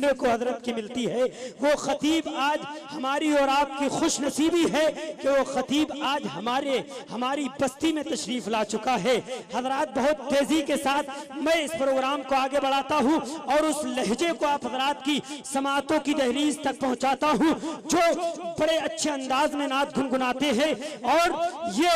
सुनने को हजरत की मिलती है। वो खतीब आज हमारी और आपकी खुश नसीबी है कि वो खतीब आज हमारी बस्ती में तशरीफ ला चुका है। हजरात, बहुत तेजी के साथ मैं इस प्रोग्राम को आगे बढ़ाता हूँ और उस लहजे को आप हजरात की समातों की दहलीज तक पहुँचाता हूँ जो बड़े अच्छे अंदाज में नात गुनगुनाते हैं। और ये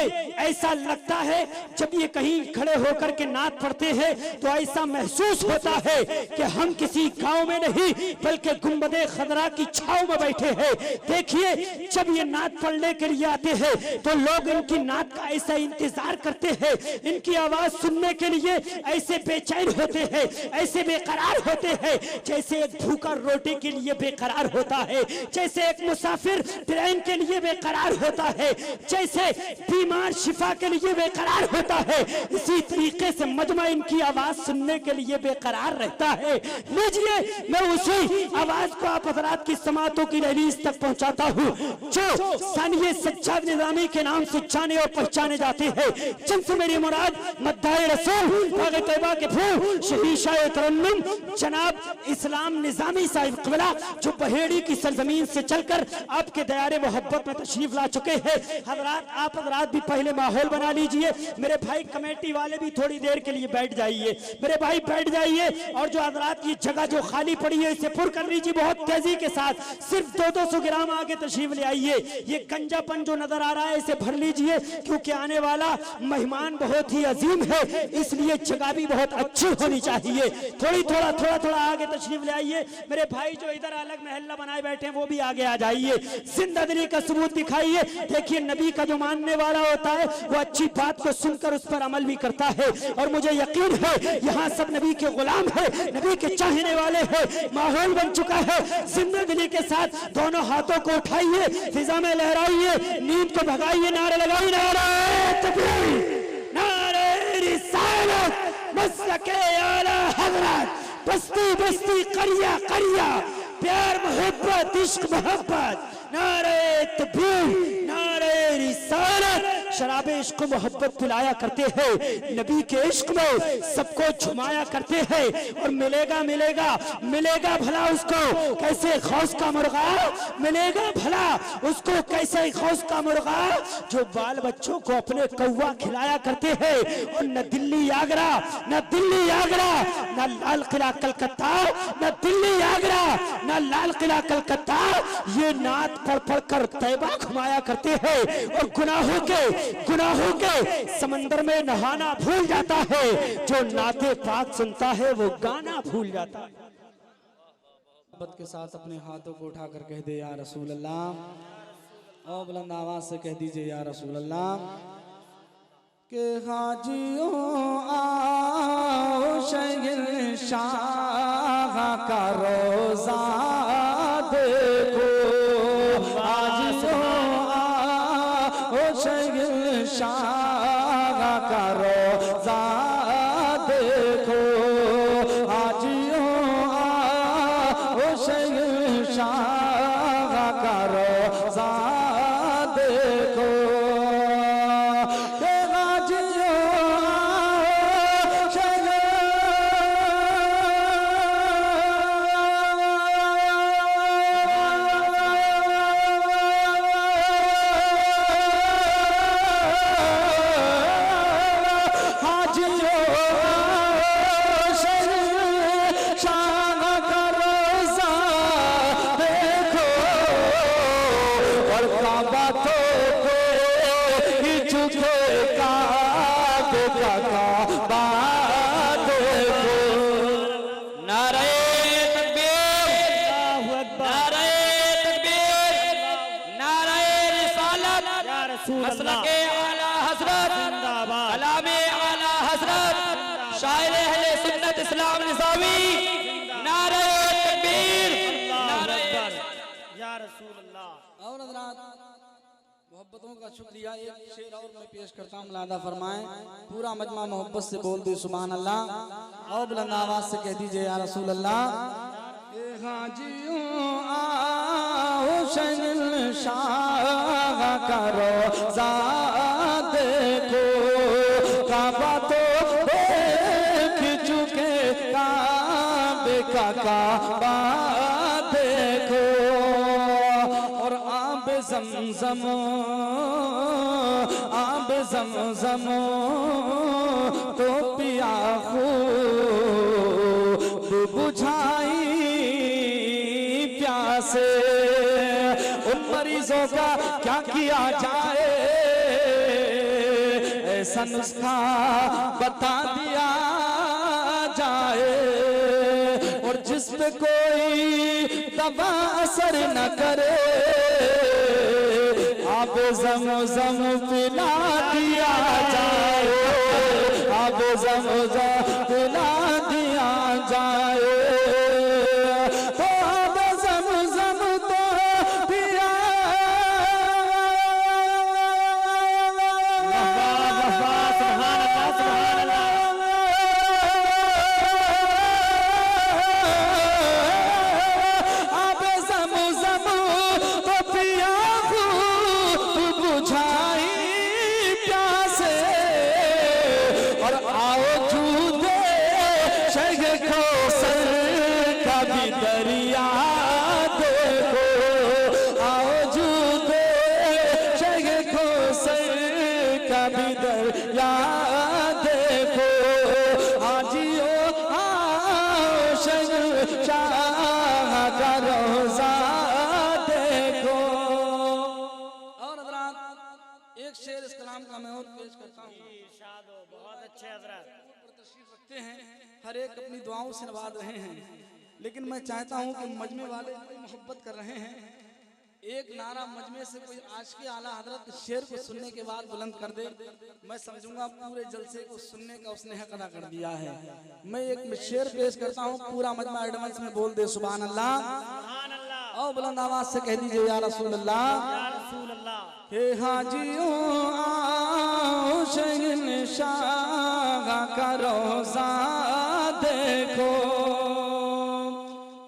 ऐसा लगता है जब ये कहीं खड़े होकर के नात पढ़ते हैं तो ऐसा महसूस होता है कि हम किसी गांव में नहीं बल्कि गुंबदे खदरा की छाव में बैठे हैं। देखिए, जब ये नात पढ़ने के लिए आते हैं तो लोग इनकी नात का ऐसा इंतजार करते हैं, इनकी आवाज सुनने के लिए ऐसे बेचैन होते हैं, ऐसे बेकरार होते हैं जैसे एक भूखा रोटी के लिए बेकरार होता है, जैसे एक मुसाफिर ट्रेन के लिए बेकरार होता है, जैसे बीमार शिफा के लिए बेकरार होता है। इसी तरीके से मजमा इनकी आवाज सुनने के लिए बेकरार रहता है। लीजिए, मैं उसी आवाज को आप हज़रात की समातों की दहलीज तक पहुंचाता हूं जो सानिए सज्जाद निज़ामी के नाम से जाने और पहचाने जाते हैं, जिनसे मेरी मुराद मद्दाए रसूल बाग़ तैयबा के फूल शहीद शाह तरन्नुम जनाब इस्लाम निज़ामी साहिब क़िबला जो बहेड़ी की सरजमीन से चलकर आपके दयारे मोहब्बत में तशरीफ ला चुके हैं। हजरात, आप हजरात भी पहले माहौल बना लीजिए। मेरे भाई कमेटी वाले भी थोड़ी देर के लिए बैठ जाइए, मेरे भाई बैठ जाइए। और जो हजरात ये जगह जो खाली पड़ी है इसे पुर कर लीजिए बहुत तेजी के साथ। सिर्फ 200 ग्राम आगे तशरीफ ले आइए। ये गंजापन जो नजर आ रहा है इसे भर लीजिए, क्योंकि आने वाला मेहमान बहुत ही अजीम है, इसलिए जगह भी बहुत अच्छी होनी चाहिए। थोड़ा आगे तशरीफ ले आइए। मेरे भाई जो इधर अलग महल्ला बनाए बैठे हैं वो भी आगे आ जाइए। जिंदा दिली का सबूत दिखाइए। देखिए, नबी का जो मानने वाला होता है वो अच्छी बात को सुनकर उस पर अमल भी करता है। और मुझे यकीन है यहाँ सब नबी के गुलाम है, नबी के चाहने वाले हैं। माहौल बन चुका है। जिंदा दिली के साथ दोनों हाथों को उठाइए, फिजा में लहराइए, नींद को भगाइए, नारे लगाइए, नारे तकबीर, नारे रिसालत, मसलके आला हज़रत, बस्ती बस्ती करिया करिया, प्यार मोहब्बत इश्क मोहब्बत, नारे तकबीर, नारे रिसालत। शराबे इश्क मोहब्बत पिलाया करते हैं, नबी के इश्क में सबको झुमाया करते हैं। और मिलेगा मिलेगा मिलेगा भला उसको कैसे खौस का मुर्गा, मिलेगा भला उसको कैसे खौस का मुर्गा जो बाल बच्चों को अपने कौवा खिलाया करते हैं। और न दिल्ली आगरा, न दिल्ली आगरा, न लाल किला कलकत्ता, न दिल्ली आगरा, न लाल किला कलकत्ता, ये नात पढ़ पढ़ कर तैयबा घुमाया करते हैं। और गुनाहों के समंदर में नहाना भूल जाता है, जो नाते पाक सुनता है वो गाना भूल जाता है। मोहब्बत के साथ अपने हाथों को उठाकर कह दे या रसूल अल्लाह, और बुलंद आवाज से कह दीजिए या रसूल अल्लाह के हाजियों आओ शहंशाह का रोज़ा देखो, शहंशाह का रोज़ा देखो, हाजियों आओ शहंशाह का रोज़ा देखो, हाजियों आओ मसलके आला हज़रत, कलामे आला हज़रत, शायर अहले सुन्नत इस्लाम निज़ामी, नारे तकबीर, नारे या रसूल अल्लाह। और हज़रात, मोहब्बतों का शुक्रिया। एक शेर और मैं पेश करता हूँ, मुलादा फरमाएं। पूरा मजमा मोहब्बत से बोल दे सुभान अल्लाह, और बुलंद आवाज से कह दीजिए या रसूल अल्लाह। हाजियों आओ शहंशाह का रोज़ा देखो, काबा तो देख चुके, काबे का काबा ज़मज़म आब ज़मज़म तो पिया खूब बुझाई प्यासे। उन मरीजों का क्या किया जाए, ऐसा नुस्खा बता दिया जाए। और जिस पे कोई दवा असर न करे, आप ज़मज़म पिला दिया जाए, आप ज़मज़म पिला दिया जाए। तो आप ज़मज़म तो पिया दरिया देखो, आओ जूते शग को सर कभी दरिया देखो। आजियो आओ शग शाह का रोजा देखो। और हज़रात एक शेर इस कलाम का मैं और पेश करता हूँ। बहुत अच्छे हजरत तशरीफ रखते हैं, हर एक अपनी दुआओं से नवाज रहे हैं, लेकिन मैं चाहता हूं कि मजमे वाले मोहब्बत कर रहे हैं, एक नारा मजमे से कोई आशिक़ आला हजरत शेर को सुनने के बाद बुलंद कर दे, मैं समझूंगा पूरे जलसे को सुनने का उसने हक अदा कर दिया है। मैं एक शेर पेश करता हूं, पूरा मजमा एडवांस में बोल दे सुभान अल्लाह, और बुलंद आवाज से कह दीजिए या रसूल अल्लाह। हे हाजियों आओ शहंशाह का रोज़ा देखो,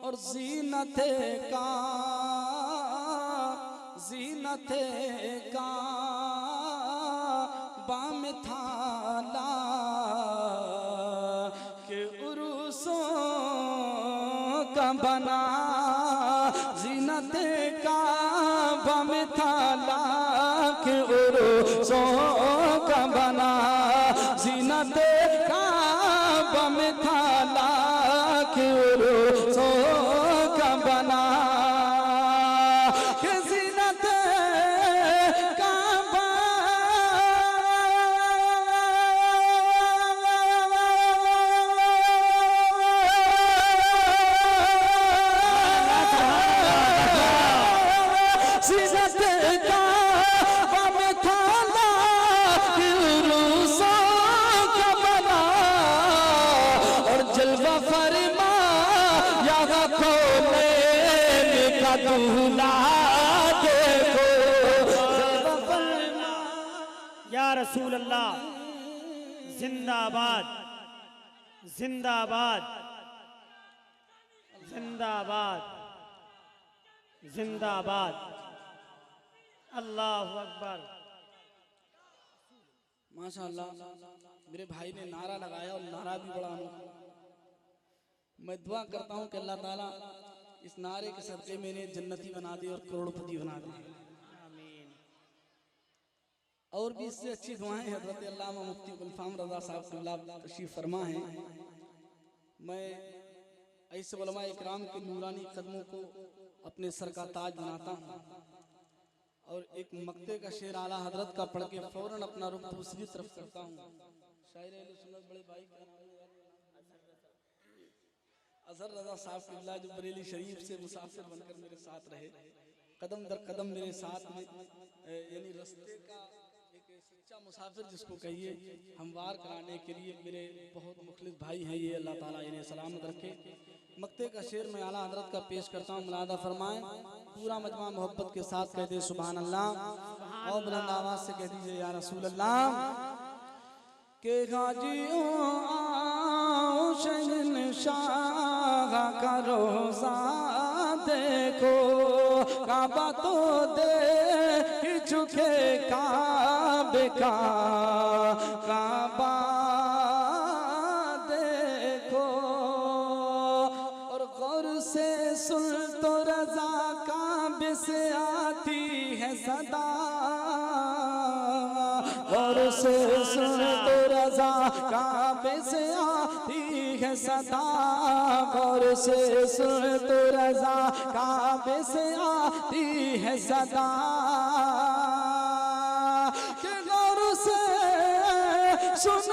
और ज़ीनते का बाम थाला के उरूसों का बना, ज़ीनते का बाम थाला के उरूसों का बना, ज़ीनते का बाम थाला के उरूसों का बना। या रसूल अल्लाह, जिंदाबाद जिंदाबाद जिंदाबाद जिंदाबाद, अल्लाहु अकबर। माशाअल्लाह, मेरे भाई ने नारा लगाया और नारा भी बड़ा अनोखा। मैं दुआ करता हूँ कि अल्लाह ताला इस नारे के सदक़े में इन्हें जन्नती बना दे और करोड़पति बना दे। और भी इससे अच्छी दुआएं हज़रत अल्लामा मुफ्ती गुलफाम रज़ा साहब तशरीफ़ फरमा हैं। मैं ऐसे उलमा इकराम के नूरानी कदमों को अपने सर का ताज बनाता हूँ, और एक मक्ते का शेर आला हजरत का पढ़ के फौरन अपना रुख दूसरी तरफ करता हूँ। शायर अहले सुन्नत बड़े भाई का नाम अज़हर रज़ा साहब किबला, जो बरेली शरीफ से मुसाफिर बनकर मेरे साथ रहे, कदम दर कदम मेरे साथ में, यानी रास्ते का एक सच्चा मुसाफिर जिसको कहिए, हमवार कराने के लिए मेरे बहुत मुखलिस भाई हैं ये। अल्लाह ताला इन्हें सलामत रखे। मक्ते का शेर में आला हजरत का पेश करता हूँ, मुलादा फरमाएं। पूरा मजमा मोहब्बत के साथ कह दे सुभान अल्लाह, और बुलंद आवाज से कह दीजिए या रसूल अल्लाह। के हाजियों आओ शहंशाह का रोज़ा देखो, काबा तो दे चुके काबे का काबा देखो, और गौर से सुन तो रज़ा काबे से आती है है सदा, गौर से सुन तो रज़ा काबे से आती है सदा, गौर से सुन तो रज़ा काबे से आती है सदा, कि गौर से सुन